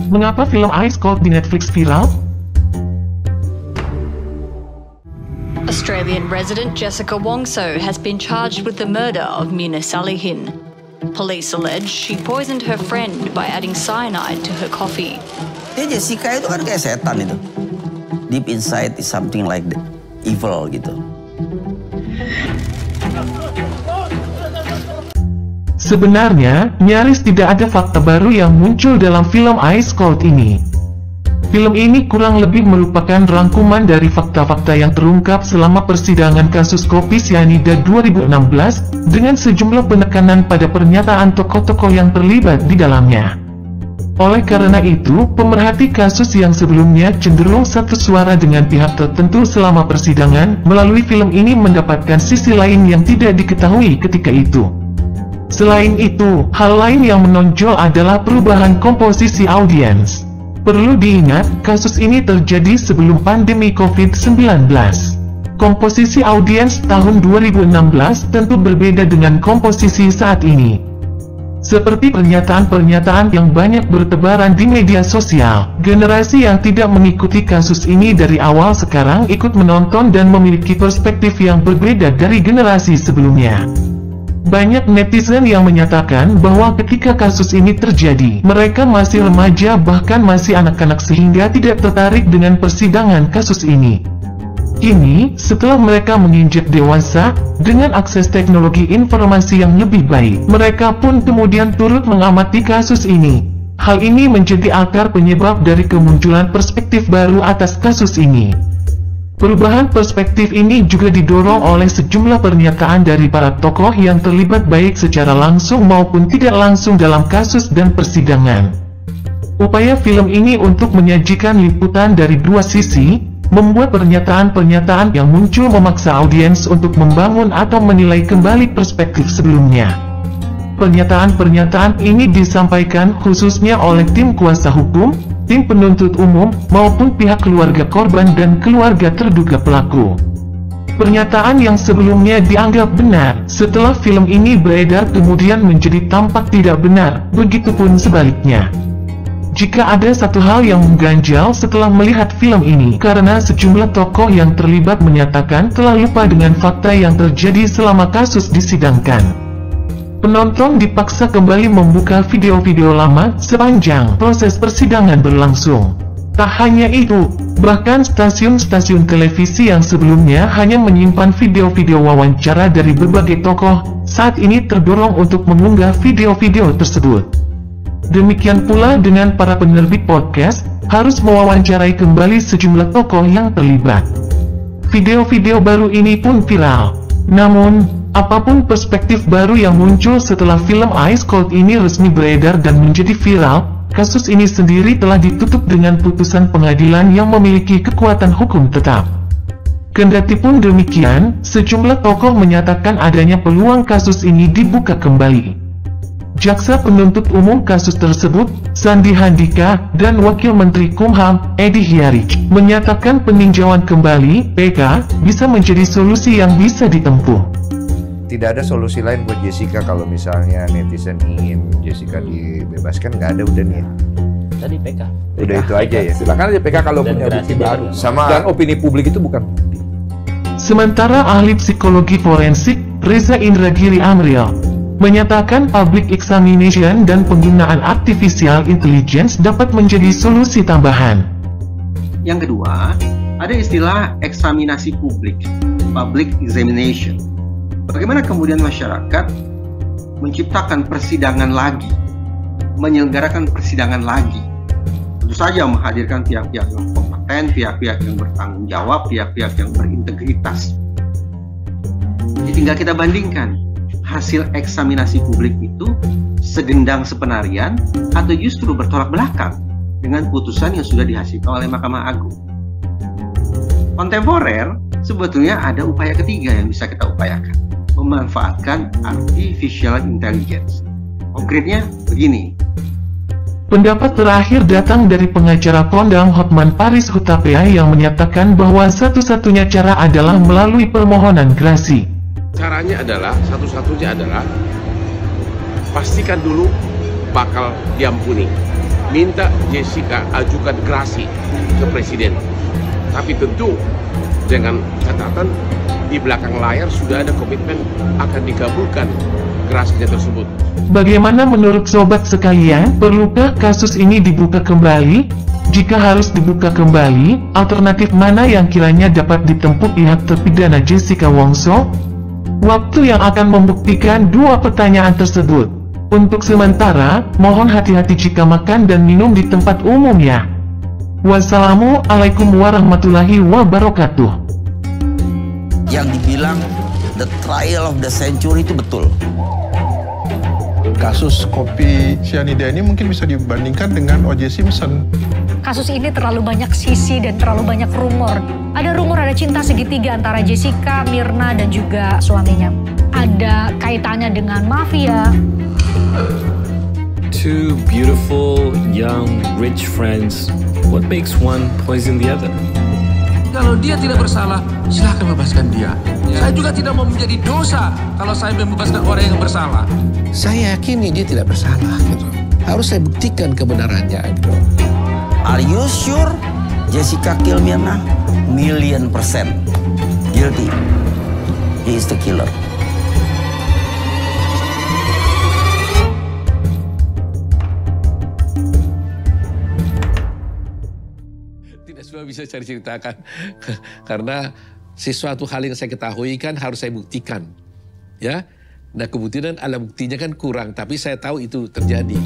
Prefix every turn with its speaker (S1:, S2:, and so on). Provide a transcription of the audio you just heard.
S1: mengapa film Ice Cold di Netflix viral?
S2: Australian resident Jessica Wongso has been charged with the murder of Mina Salihin. Police allege she poisoned her friend by adding cyanide to her coffee.
S3: Ya Jessica itu kan kayak setan itu. Deep inside is something like the evil gitu.
S1: Sebenarnya, nyaris tidak ada fakta baru yang muncul dalam film Ice Cold ini. Film ini kurang lebih merupakan rangkuman dari fakta-fakta yang terungkap selama persidangan kasus kopi sianida 2016, dengan sejumlah penekanan pada pernyataan tokoh-tokoh yang terlibat di dalamnya. Oleh karena itu, pemerhati kasus yang sebelumnya cenderung satu suara dengan pihak tertentu selama persidangan, melalui film ini mendapatkan sisi lain yang tidak diketahui ketika itu. Selain itu, hal lain yang menonjol adalah perubahan komposisi audiens. Perlu diingat, kasus ini terjadi sebelum pandemi COVID-19. Komposisi audiens tahun 2016 tentu berbeda dengan komposisi saat ini. Seperti pernyataan-pernyataan yang banyak bertebaran di media sosial, generasi yang tidak mengikuti kasus ini dari awal sekarang ikut menonton dan memiliki perspektif yang berbeda dari generasi sebelumnya. Banyak netizen yang menyatakan bahwa ketika kasus ini terjadi, mereka masih remaja bahkan masih anak-anak sehingga tidak tertarik dengan persidangan kasus ini. Kini, setelah mereka menginjak dewasa, dengan akses teknologi informasi yang lebih baik, mereka pun kemudian turut mengamati kasus ini. Hal ini menjadi akar penyebab dari kemunculan perspektif baru atas kasus ini. Perubahan perspektif ini juga didorong oleh sejumlah pernyataan dari para tokoh yang terlibat baik secara langsung maupun tidak langsung dalam kasus dan persidangan. Upaya film ini untuk menyajikan liputan dari dua sisi, membuat pernyataan-pernyataan yang muncul memaksa audiens untuk membangun atau menilai kembali perspektif sebelumnya. Pernyataan-pernyataan ini disampaikan khususnya oleh tim kuasa hukum, tim penuntut umum, maupun pihak keluarga korban dan keluarga terduga pelaku. Pernyataan yang sebelumnya dianggap benar, setelah film ini beredar kemudian menjadi tampak tidak benar, begitupun sebaliknya. Jika ada satu hal yang mengganjal setelah melihat film ini, karena sejumlah tokoh yang terlibat menyatakan telah lupa dengan fakta yang terjadi selama kasus disidangkan. Penonton dipaksa kembali membuka video-video lama sepanjang proses persidangan berlangsung. Tak hanya itu, bahkan stasiun-stasiun televisi yang sebelumnya hanya menyimpan video-video wawancara dari berbagai tokoh, saat ini terdorong untuk mengunggah video-video tersebut. Demikian pula dengan para penerbit podcast, harus mewawancarai kembali sejumlah tokoh yang terlibat. Video-video baru ini pun viral. Namun, apapun perspektif baru yang muncul setelah film Ice Cold ini resmi beredar dan menjadi viral, kasus ini sendiri telah ditutup dengan putusan pengadilan yang memiliki kekuatan hukum tetap. Kendatipun demikian, sejumlah tokoh menyatakan adanya peluang kasus ini dibuka kembali. Jaksa penuntut umum kasus tersebut, Sandi Handika, dan Wakil Menteri Kumham, Edi Hiarij, menyatakan peninjauan kembali (PK) bisa menjadi solusi yang bisa ditempuh.
S4: Tidak ada solusi lain buat Jessica kalau misalnya netizen ingin Jessica dibebaskan, nggak ada udah nih.
S5: Tadi PK.
S4: Udah itu aja ya. Silakan aja PK kalau punya bukti baru. Sama dan opini publik itu bukan bukti.
S1: Sementara ahli psikologi forensik, Reza Indragiri Amril, menyatakan public examination dan penggunaan artificial intelligence dapat menjadi solusi tambahan.
S6: Yang kedua, ada istilah eksaminasi publik, public examination. Bagaimana kemudian masyarakat menciptakan persidangan lagi, menyelenggarakan persidangan lagi. Tentu saja menghadirkan pihak-pihak yang kompeten, pihak-pihak yang bertanggung jawab, pihak-pihak yang berintegritas. Jadi tinggal kita bandingkan, hasil eksaminasi publik itu segendang sepenarian atau justru bertolak belakang dengan putusan yang sudah dihasilkan oleh Mahkamah Agung. Kontemporer, sebetulnya ada upaya ketiga yang bisa kita upayakan, memanfaatkan artificial intelligence. Konkretnya begini.
S1: Pendapat terakhir datang dari pengacara kondang Hotman Paris Hutapea yang menyatakan bahwa satu-satunya cara adalah melalui permohonan grasi.
S7: Caranya adalah, satu-satunya adalah pastikan dulu bakal diampuni.
S5: minta Jessica ajukan gerasi ke presiden. Tapi tentu dengan catatan di belakang layar sudah ada komitmen akan dikabulkan gerasinya tersebut.
S1: Bagaimana menurut sobat sekalian, perlukah kasus ini dibuka kembali? Jika harus dibuka kembali, alternatif mana yang kiranya dapat ditempuh pihak terpidana Jessica Wongso? Waktu yang akan membuktikan dua pertanyaan tersebut. Untuk sementara, mohon hati-hati jika makan dan minum di tempat umum ya. Wassalamualaikum warahmatullahi wabarakatuh.
S3: Yang dibilang the trial of the century itu betul.
S7: Kasus kopi cyanida ini mungkin bisa dibandingkan dengan O.J. Simpson.
S8: Kasus ini terlalu banyak sisi dan terlalu banyak rumor. Ada rumor ada cinta segitiga antara Jessica, Myrna, dan juga suaminya. Ada kaitannya dengan mafia.
S9: Two beautiful, young, rich friends. What makes one poison the other?
S10: Kalau dia tidak bersalah, silahkan bebaskan dia. Saya juga tidak mau menjadi dosa kalau saya membebaskan orang yang bersalah.
S11: Saya yakini dia tidak bersalah, gitu. Harus saya buktikan kebenarannya, gitu.
S3: Are you sure Jessica kill Myrna? 1,000,000% guilty. He is the killer.
S11: Tidak semua bisa saya ceritakan karena sesuatu hal yang saya ketahui kan harus saya buktikan, ya. Nah kebetulan alat buktinya kan kurang, tapi saya tahu itu terjadi.